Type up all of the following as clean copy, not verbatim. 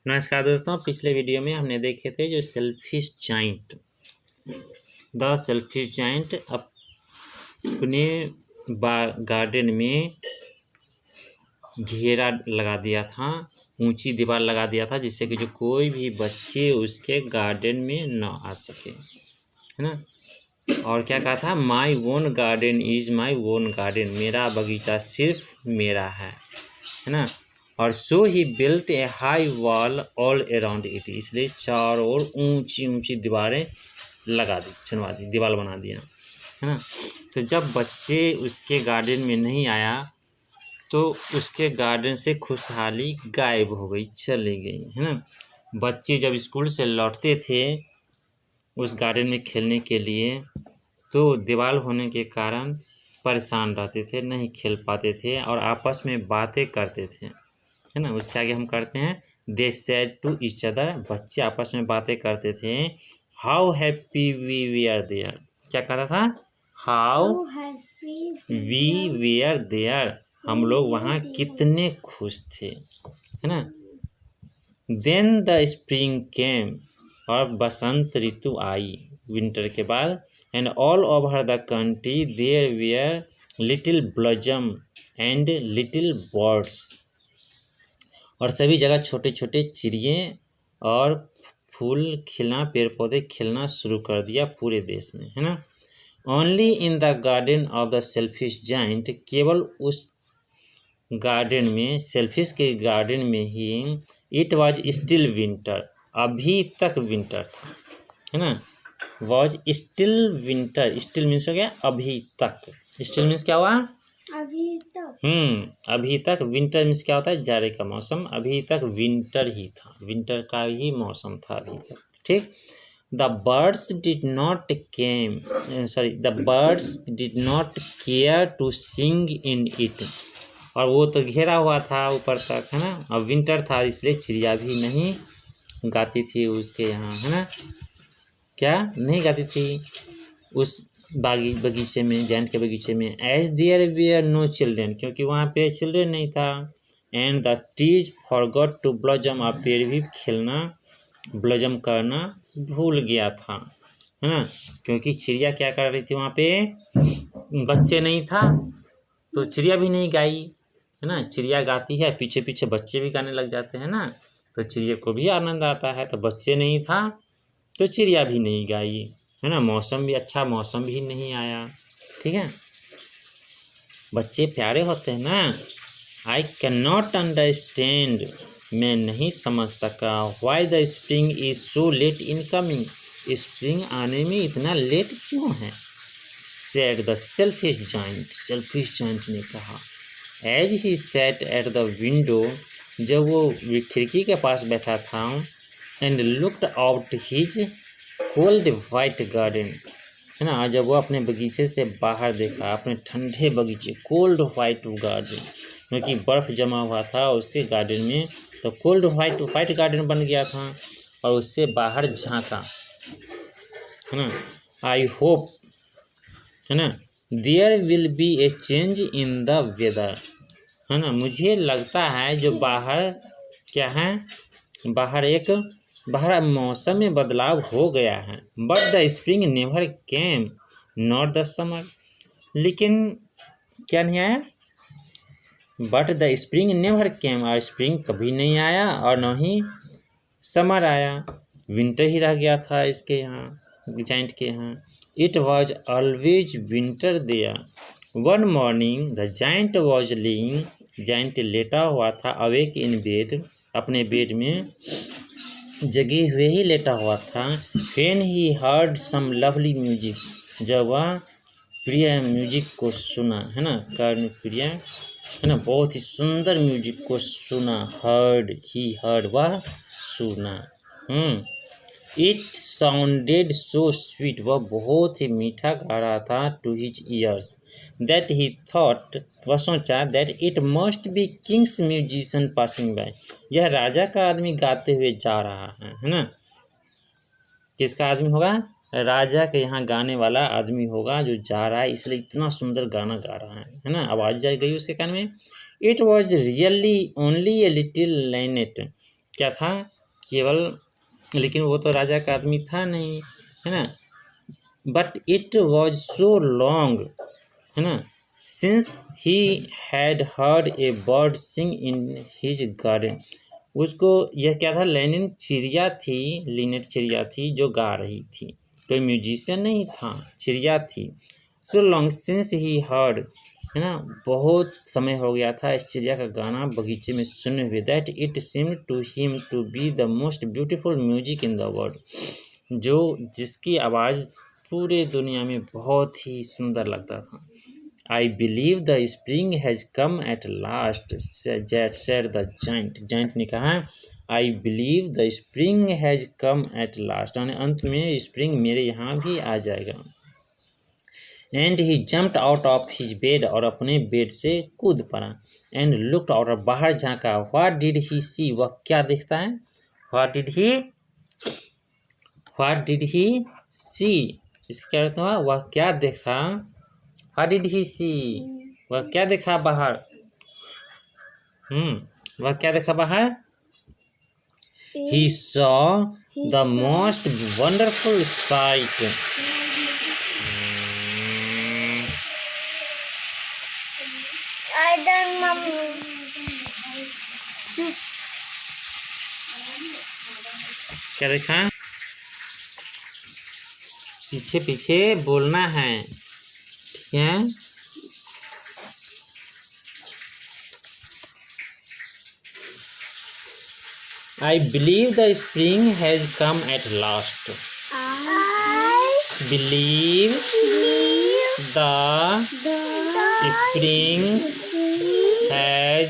नमस्कार दोस्तों, पिछले वीडियो में हमने देखे थे जो selfish giant, the selfish giant अपने गार्डन में घेरा लगा दिया था, ऊंची दीवार लगा दिया था जिससे कि जो कोई भी बच्चे उसके गार्डन में न आ सके, है ना। और क्या कहा था, my own garden is my own garden, मेरा बगीचा सिर्फ मेरा है ना। और so he built a high wall all around it, इसलिए चारों ओर ऊंची ऊंची दीवारें लगा दी, चुनवा दी, दीवार बना दिया, है ना। तो जब बच्चे उसके गार्डन में नहीं आया तो उसके गार्डन से खुशहाली गायब हो गई, चली गई, है ना। बच्चे जब स्कूल से लौटते थे उस गार्डन में खेलने के लिए तो दीवार होने के कारण परेशान रहते थे, नहीं खेल पाते थे और आपस में बातें करते थे, है ना। उसके आगे हम करते हैं, they said to each other, बच्चे आपस में बातें करते थे, how happy we were there, क्या कह रहा था, हाउ वी वेयर देयर, हम लोग वहाँ कितने खुश थे, है ना। देन द स्प्रिंग केम, और बसंत ऋतु आई, विंटर के बाद, and all over the country there were little blossom and little birds, और सभी जगह छोटे छोटे चिड़िए और फूल खिलना, पेड़ पौधे खिलना शुरू कर दिया पूरे देश में, है ना। Only in the garden of the selfish giant, केवल उस गार्डन में, सेल्फिश के गार्डन में ही, इट वाज स्टिल विंटर, अभी तक विंटर था, है ना। Was still winter, still means हो गया अभी तक, स्टिल मीन्स क्या हुआ, अभी तक। अभी तक, विंटर मीन्स क्या होता है, जाड़े का मौसम, अभी तक विंटर ही था, विंटर का ही मौसम था अभी तक, ठीक। The birds did not care to sing in it, और वो तो घेरा हुआ था ऊपर तक, है ना, और विंटर था इसलिए चिड़िया भी नहीं गाती थी उसके यहाँ, है ना, क्या नहीं गाती थी उस बगीचे में, जाइंट के बगीचे में, as there were no children, क्योंकि वहाँ पे चिल्ड्रेन नहीं था, and the trees forgot to blossom, और पेड़ भी खिलना, ब्लॉसम करना भूल गया था, है ना, क्योंकि चिड़िया क्या कर रही थी वहाँ पे, बच्चे नहीं था तो चिड़िया भी नहीं गाई, है ना। चिड़िया गाती है, पीछे पीछे बच्चे भी गाने लग जाते हैं ना, तो चिड़िया को भी आनंद आता है, तो बच्चे नहीं था तो चिड़िया भी नहीं गाई, है ना। मौसम भी अच्छा, मौसम भी नहीं आया, ठीक है। बच्चे प्यारे होते हैं ना। आई कैन नॉट अंडरस्टैंड, मैं नहीं समझ सका, why the spring is so let in coming, spring आने में इतना लेट क्यों है, सेड द सेल्फिश जाइंट ने कहा, as he sat at the window, जब वो खिड़की के पास बैठा था, and looked out his cold white garden, है ना, जब वो अपने बगीचे से बाहर देखा, अपने ठंडे बगीचे, कोल्ड वाइट गार्डन, क्योंकि बर्फ़ जमा हुआ था उसके गार्डन में, तो कोल्ड वाइट गार्डन बन गया था, और उससे बाहर झांका, है ना। आई होप, है ना, there will be a change in the weather, है ना, मुझे लगता है जो बाहर क्या है, बाहर मौसम में बदलाव हो गया है, but the spring never came not the summer, लेकिन क्या नहीं आया, but the spring never came, और स्प्रिंग कभी नहीं आया और न ही समर आया, विंटर ही रह गया था इसके यहाँ, जाइंट के यहाँ। It was always winter there, one morning the giant was lying, giant लेटा हुआ था, अवेक इन बेड, अपने बेड में जगे हुए ही लेटा हुआ था, when he heard some lovely music, जब वह प्रिय म्यूजिक को सुना, है ना, कर्ण प्रिय, है ना, बहुत ही सुंदर म्यूजिक को सुना, हर्ड वह सुना, इट साउंडेड सो स्वीट, वह बहुत ही मीठा गा रहा था, to his ears, that he thought, वह सोचा, that it must be king's musician passing by, यह राजा का आदमी गाते हुए जा रहा है ना। किसका आदमी होगा, राजा के यहाँ गाने वाला आदमी होगा जो जा रहा है, इसलिए इतना सुंदर गाना गा रहा है ना, आवाज़ जा गई उसके कान में। It was really only a little linnet, क्या था, केवल, लेकिन वो तो राजा का आदमी था नहीं, है ना। But it was so long, है ना, since he had heard a bird sing in his garden. उसको यह क्या था, लिनेट चिड़िया थी जो गा रही थी, कोई म्यूजिशियन नहीं था, चिड़िया थी। So long since he heard, है ना, बहुत समय हो गया था इस चिड़िया का गाना बगीचे में सुने हुए। That it seemed to him to be the most beautiful music in the world, जो जिसकी आवाज़ पूरे दुनिया में बहुत ही सुंदर लगता था। I believe the spring has come at last, said the giant. Giant ने कहा, I believe the spring has come at last, यानी अंत में स्प्रिंग मेरे यहाँ भी आ जाएगा। And he jumped out of his bed, और अपने बेड से कूद पड़ा। And looked out, और बाहर झाँका। What did he see, वह क्या देखता है? What did he see, इसका क्या अर्थ हुआ, वह क्या देखा? What did he see, वह क्या देखा बाहर? वह क्या देखा बाहर? He saw the most wonderful sight. I don't know. क्या देखा? पीछे पीछे बोलना है, ठीक है? I believe the spring has come at last. I Believe the spring has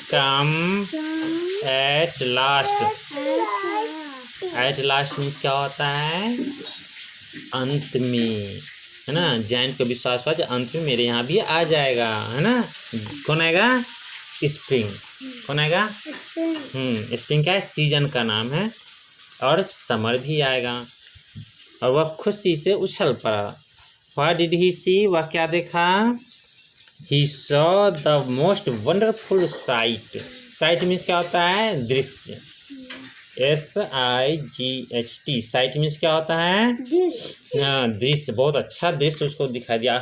come at last. At last means क्या होता है? अंत में, है ना। जैन को विश्वास हुआ अंत में मेरे यहाँ भी आ जाएगा, है ना। कौन आएगा? स्प्रिंग। कौन आएगा? स्प्रिंग क्या है? सीजन का नाम है, और समर भी आएगा। और वह खुशी से उछल पड़ा। व्हाट डिड ही सी, वह क्या देखा? He saw the most wonderful site. Site means क्या होता है? दृश्य। SIGHT, साइट मीन्स क्या होता है? दृश्य, बहुत अच्छा दृश्य उसको दिखाई दिया,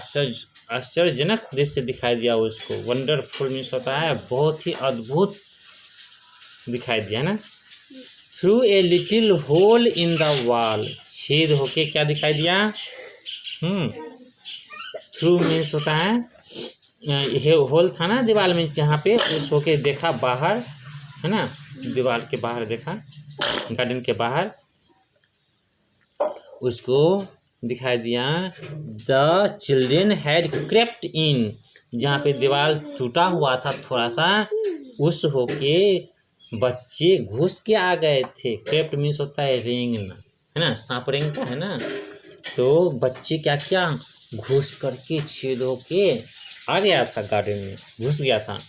आश्चर्यजनक दृश्य दिखाई दिया उसको। वंडरफुल मीन्स होता है बहुत ही अद्भुत दिखाई दिया ना। Through a little hole in the wall, छेद होके क्या दिखाई दिया? थ्रू मीन्स होता है, ये होल था ना दीवार में, जहाँ पे उस होके देखा बाहर, है ना, दीवार के बाहर देखा, गार्डन के बाहर उसको दिखाई दिया। द चिल्ड्रेन हैड क्रेप्ट इन, जहाँ पे दीवार टूटा हुआ था थोड़ा सा, उस होके बच्चे घुस के आ गए थे। क्रेप्ट मीन्स होता है रेंगना, है ना, सांप रेंगता है ना, तो बच्चे क्या किया? घुस करके छेद होके आ गया था, गार्डन में घुस गया था।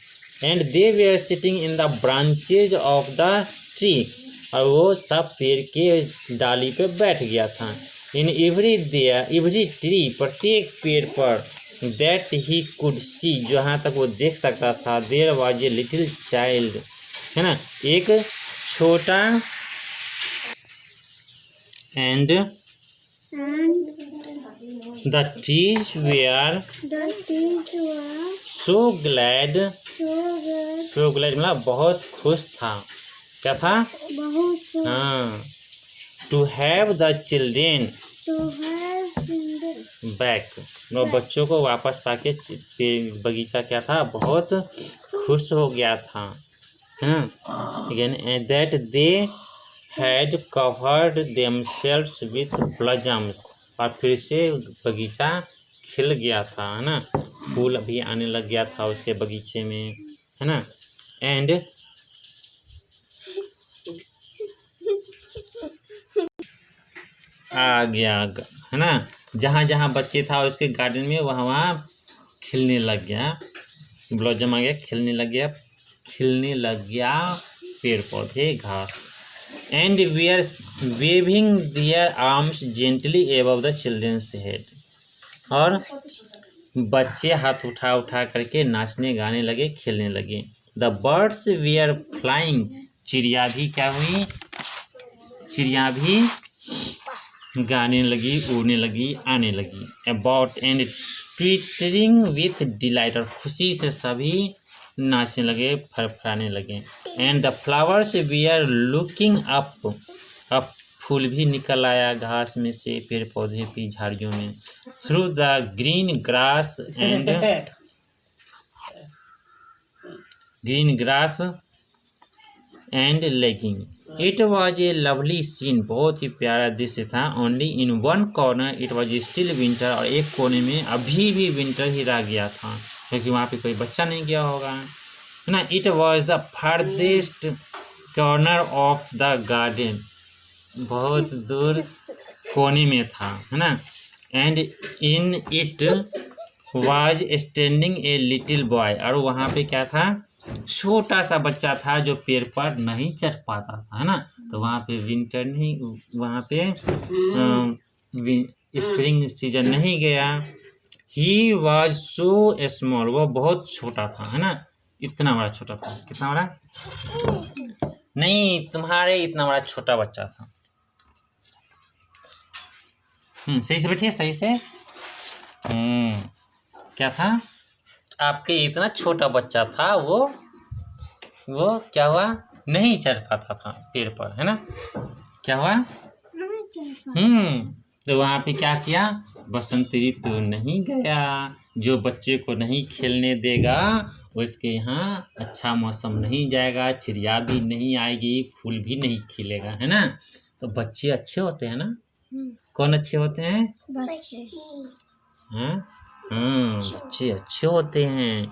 And they were sitting in the branches of the tree, और वो सब पेड़ के डाली पे बैठ गया था। इन एवरी ट्री, प्रत्येक पेड़ पर, दैट ही कुड सी, जहाँ तक वो देख सकता था, there was a little child, है ना, एक छोटा। And the trees were so glad मतलब बहुत खुश था। क्या था? हाँ, to have the children back, वो बच्चों को वापस पाके बगीचा क्या था? बहुत खुश हो गया था, है ना। Again, that they had covered themselves with blossoms, और फिर से बगीचा खिल गया था, है ना, फूल भी आने लग गया था उसके बगीचे में, है ना। एंड आ गया, है ना, जहाँ जहाँ बच्चे था उसके गार्डन में, वहाँ खिलने लग गया, ब्लॉसम आ गया, खिलने लग गया पेड़ पौधे, घास। And we are waving their arms gently above the children's head, और बच्चे हाथ उठा करके नाचने गाने लगे, खेलने लगे। The birds we are flying चिड़िया भी क्या हुई, चिड़िया भी गाने लगी, उड़ने लगी, आने लगी। About and twittering with delight, और खुशी से सभी नाचने लगे, फड़फड़ाने लगे। And the flowers we are looking up, अब फूल भी निकल आया घास में से, पेड़ पौधे की झाड़ियों में। Through the green grass and laughing it was a lovely scene, बहुत ही प्यारा दृश्य था। Only in one corner it was still winter, और एक कोने में अभी भी विंटर ही रह गया था, क्योंकि वहाँ पे कोई बच्चा नहीं गया होगा, है ना। It was the farthest corner of the garden, बहुत दूर कोने में था, है ना। And in it was standing a little boy, और वहाँ पे क्या था, छोटा सा बच्चा था जो पेड़ पर नहीं चढ़ पाता था, है ना। तो वहाँ पे विंटर नहीं, वहाँ पे स्प्रिंग सीजन नहीं गया। ही वाज सो स्मॉल, वो बहुत छोटा था, है ना, इतना बड़ा छोटा था। कितना बड़ा नहीं, तुम्हारे इतना बड़ा छोटा बच्चा था। सही से बैठिए, सही से। क्या था, आपके इतना छोटा बच्चा था, वो क्या हुआ, नहीं चढ़ पाता था पेड़ पर, है ना। क्या हुआ, तो वहाँ पे क्या किया, बसंत ऋतु नहीं गया, जो बच्चे को नहीं खेलने देगा उसके यहाँ अच्छा मौसम नहीं जाएगा, चिड़िया भी नहीं आएगी, फूल भी नहीं खिलेगा, है ना। तो बच्चे अच्छे होते हैं ना। कौन अच्छे होते हैं, बच्चे। बच्चे अच्छे होते हैं।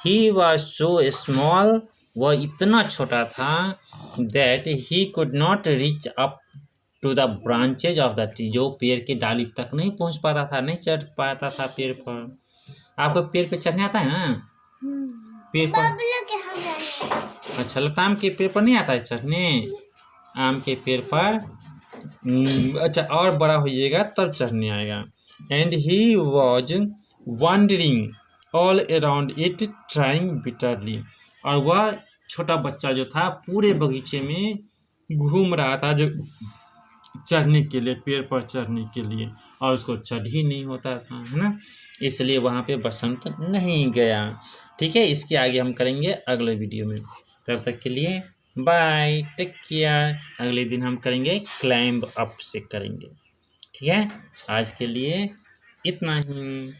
ही वॉज सो स्मॉल, वह इतना छोटा था, that he could not reach up to the branches of the tree, जो पेड़ के डाली तक नहीं पहुंच पाता था, नहीं चढ़ पाता था पेड़ पर। आपको पेड़ पे चढ़ने आता है ना, पेड़ पर। अच्छा, लताम के पेड़ पर नहीं आता है चढ़ने, आम के पेड़ पर अच्छा और बड़ा होइएगा तब चढ़ने आएगा। And he was wondering all around it trying bitterly, और वह छोटा बच्चा जो था पूरे बगीचे में घूम रहा था, जो चढ़ने के लिए, पेड़ पर चढ़ने के लिए, और उसको चढ़ ही नहीं होता था, है ना। इसलिए वहाँ पे बसंत नहीं गया। ठीक है, इसके आगे हम करेंगे अगले वीडियो में। तब तक के लिए बाय, टेक केयर। अगले दिन हम करेंगे क्लाइंब अप से करेंगे। ठीक है, आज के लिए इतना ही।